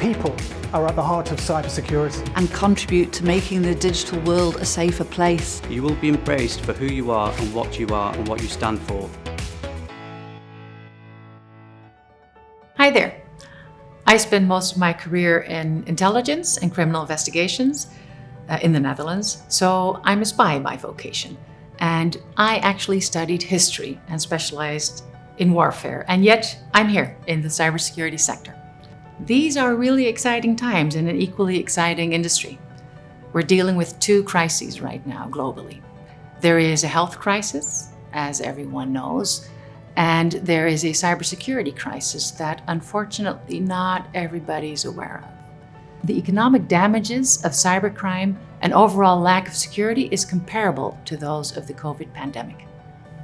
people are at the heart of cybersecurity. And contribute to making the digital world a safer place. You will be embraced for who you are and what you stand for. Hi there. I spent most of my career in intelligence and criminal investigations in the Netherlands, so I'm a spy by vocation. And I actually studied history and specialized in warfare, and yet I'm here in the cybersecurity sector. These are really exciting times in an equally exciting industry. We're dealing with two crises right now globally. There is a health crisis, as everyone knows, and there is a cybersecurity crisis that unfortunately not everybody's aware of. The economic damages of cybercrime and overall lack of security is comparable to those of the COVID pandemic.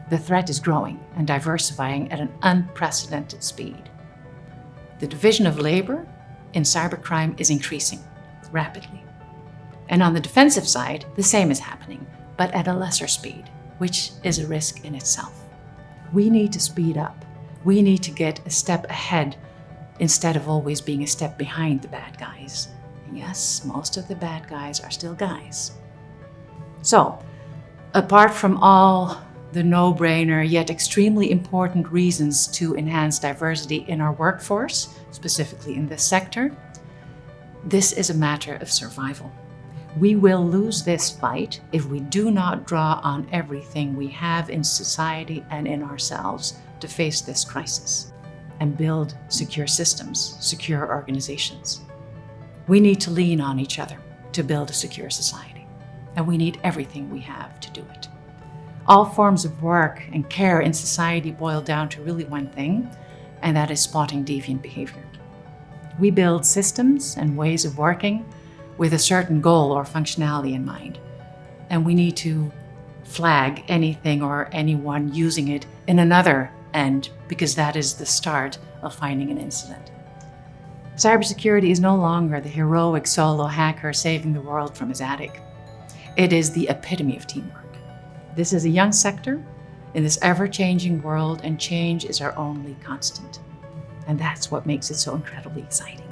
The threat is growing and diversifying at an unprecedented speed. The division of labor in cybercrime is increasing rapidly. And on the defensive side, the same is happening, but at a lesser speed, which is a risk in itself. We need to speed up. We need to get a step ahead instead of always being a step behind the bad guys. And yes, most of the bad guys are still guys. So, apart from all the no-brainer yet extremely important reasons to enhance diversity in our workforce, specifically in this sector, this is a matter of survival. We will lose this fight if we do not draw on everything we have in society and in ourselves to face this crisis and build secure systems, secure organizations. We need to lean on each other to build a secure society, and we need everything we have to do it. All forms of work and care in society boil down to really one thing, and that is spotting deviant behavior. We build systems and ways of working with a certain goal or functionality in mind. And we need to flag anything or anyone using it in another end, because that is the start of finding an incident. Cybersecurity is no longer the heroic solo hacker saving the world from his attic. It is the epitome of teamwork. This is a young sector in this ever-changing world, and change is our only constant. And that's what makes it so incredibly exciting.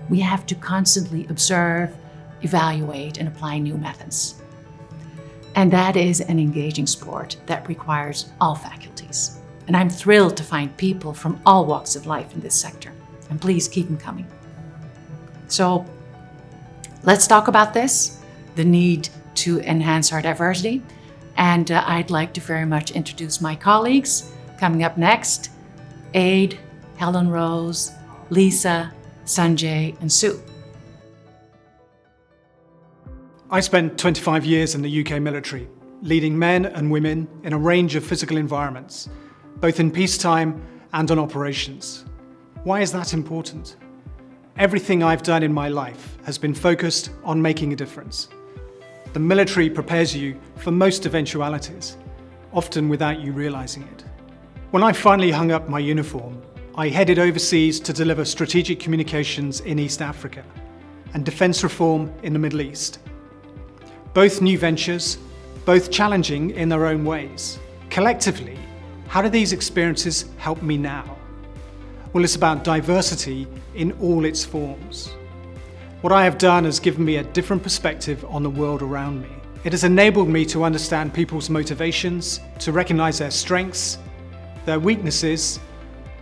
We have to constantly observe, evaluate, and apply new methods. And that is an engaging sport that requires all faculties. And I'm thrilled to find people from all walks of life in this sector. And please keep them coming. So let's talk about this, the need to enhance our diversity. And I'd like to very much introduce my colleagues. Coming up next, Aid, Helen Rose, Lisa, Sanjay, and Sue. I spent 25 years in the UK military, leading men and women in a range of physical environments, both in peacetime and on operations. Why is that important? Everything I've done in my life has been focused on making a difference. The military prepares you for most eventualities, often without you realizing it. When I finally hung up my uniform, I headed overseas to deliver strategic communications in East Africa and defense reform in the Middle East. Both new ventures, both challenging in their own ways. Collectively, how do these experiences help me now? Well, it's about diversity in all its forms. What I have done has given me a different perspective on the world around me. It has enabled me to understand people's motivations, to recognize their strengths, their weaknesses,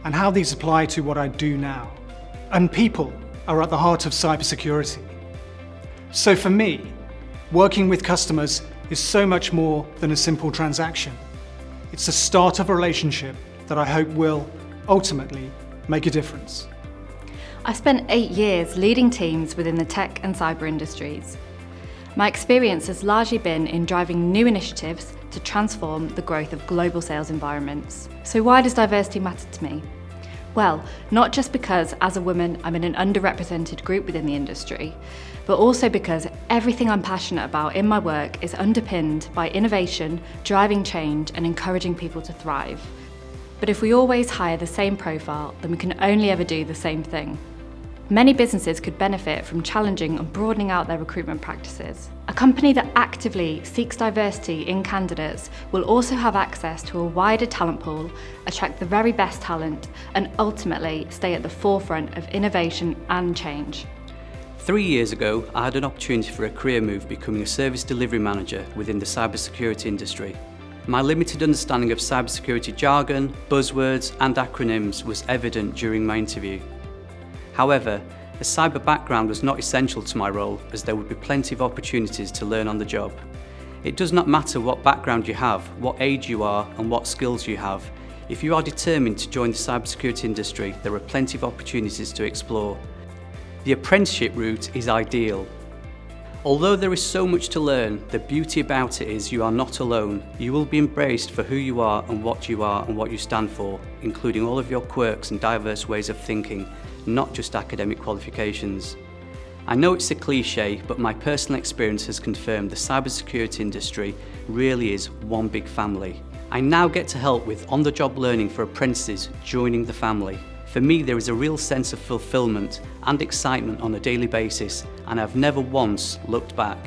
and how these apply to what I do now. And people are at the heart of cybersecurity. So for me, working with customers is so much more than a simple transaction. It's the start of a relationship that I hope will, ultimately, make a difference. I spent 8 years leading teams within the tech and cyber industries. My experience has largely been in driving new initiatives to transform the growth of global sales environments. So why does diversity matter to me? Well, not just because as a woman I'm in an underrepresented group within the industry, but also because everything I'm passionate about in my work is underpinned by innovation, driving change and encouraging people to thrive. But if we always hire the same profile, then we can only ever do the same thing. Many businesses could benefit from challenging and broadening out their recruitment practices. A company that actively seeks diversity in candidates will also have access to a wider talent pool, attract the very best talent, and ultimately stay at the forefront of innovation and change. 3 years ago, I had an opportunity for a career move becoming a service delivery manager within the cybersecurity industry. My limited understanding of cybersecurity jargon, buzzwords and acronyms was evident during my interview. However, a cyber background was not essential to my role, as there would be plenty of opportunities to learn on the job. It does not matter what background you have, what age you are and what skills you have. If you are determined to join the cybersecurity industry, there are plenty of opportunities to explore. The apprenticeship route is ideal. Although there is so much to learn, the beauty about it is you are not alone. You will be embraced for who you are and what you stand for, including all of your quirks and diverse ways of thinking, not just academic qualifications. I know it's a cliche, but my personal experience has confirmed the cybersecurity industry really is one big family. I now get to help with on-the-job learning for apprentices joining the family. For me, there is a real sense of fulfillment and excitement on a daily basis, and I've never once looked back.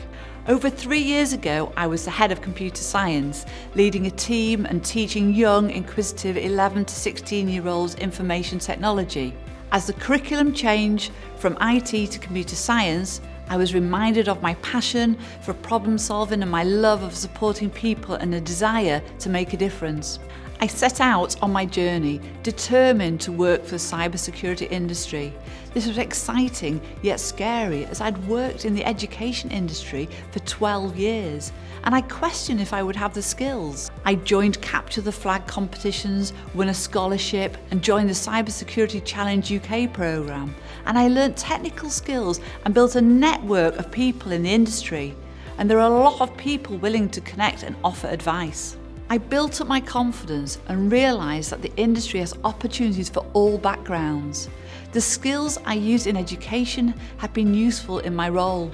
Over 3 years ago, I was the head of computer science, leading a team and teaching young, inquisitive 11 to 16-year-olds information technology. As the curriculum changed from IT to computer science, I was reminded of my passion for problem solving and my love of supporting people and a desire to make a difference. I set out on my journey, determined to work for the cybersecurity industry. This was exciting yet scary, as I'd worked in the education industry for 12 years and I questioned if I would have the skills. I joined Capture the Flag competitions, won a scholarship and joined the Cybersecurity Challenge UK programme, and I learnt technical skills and built a network of people in the industry, and there are a lot of people willing to connect and offer advice. I built up my confidence and realised that the industry has opportunities for all backgrounds. The skills I used in education have been useful in my role.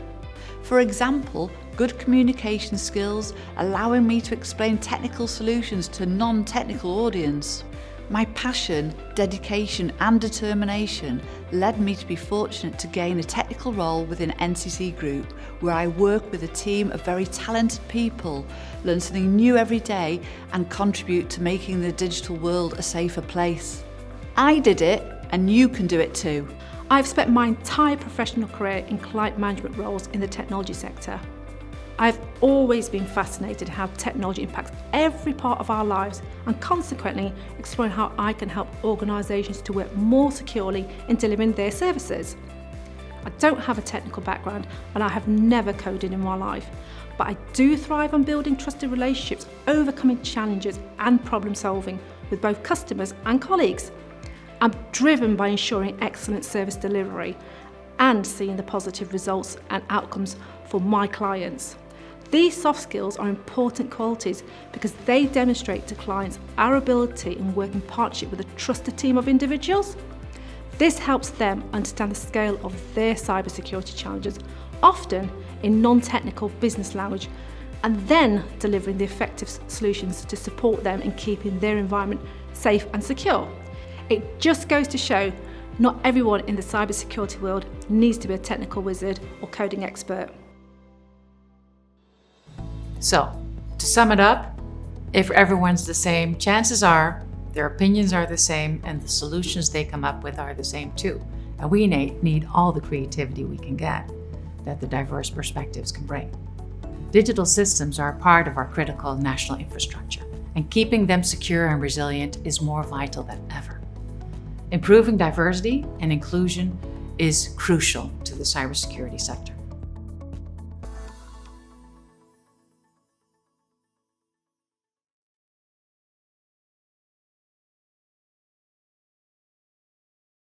For example, good communication skills, allowing me to explain technical solutions to a non-technical audience. My passion, dedication and determination led me to be fortunate to gain a technical role within NCC Group, where I work with a team of very talented people, learn something new every day and contribute to making the digital world a safer place. I did it and you can do it too. I've spent my entire professional career in client management roles in the technology sector. I've always been fascinated how technology impacts every part of our lives and consequently exploring how I can help organisations to work more securely in delivering their services. I don't have a technical background and I have never coded in my life, but I do thrive on building trusted relationships, overcoming challenges and problem solving with both customers and colleagues. I'm driven by ensuring excellent service delivery and seeing the positive results and outcomes for my clients. These soft skills are important qualities because they demonstrate to clients our ability in working in partnership with a trusted team of individuals. This helps them understand the scale of their cybersecurity challenges, often in non-technical business language, and then delivering the effective solutions to support them in keeping their environment safe and secure. It just goes to show not everyone in the cybersecurity world needs to be a technical wizard or coding expert. So, to sum it up, if everyone's the same, chances are their opinions are the same and the solutions they come up with are the same too. And we need all the creativity we can get that the diverse perspectives can bring. Digital systems are a part of our critical national infrastructure, and keeping them secure and resilient is more vital than ever. Improving diversity and inclusion is crucial to the cybersecurity sector.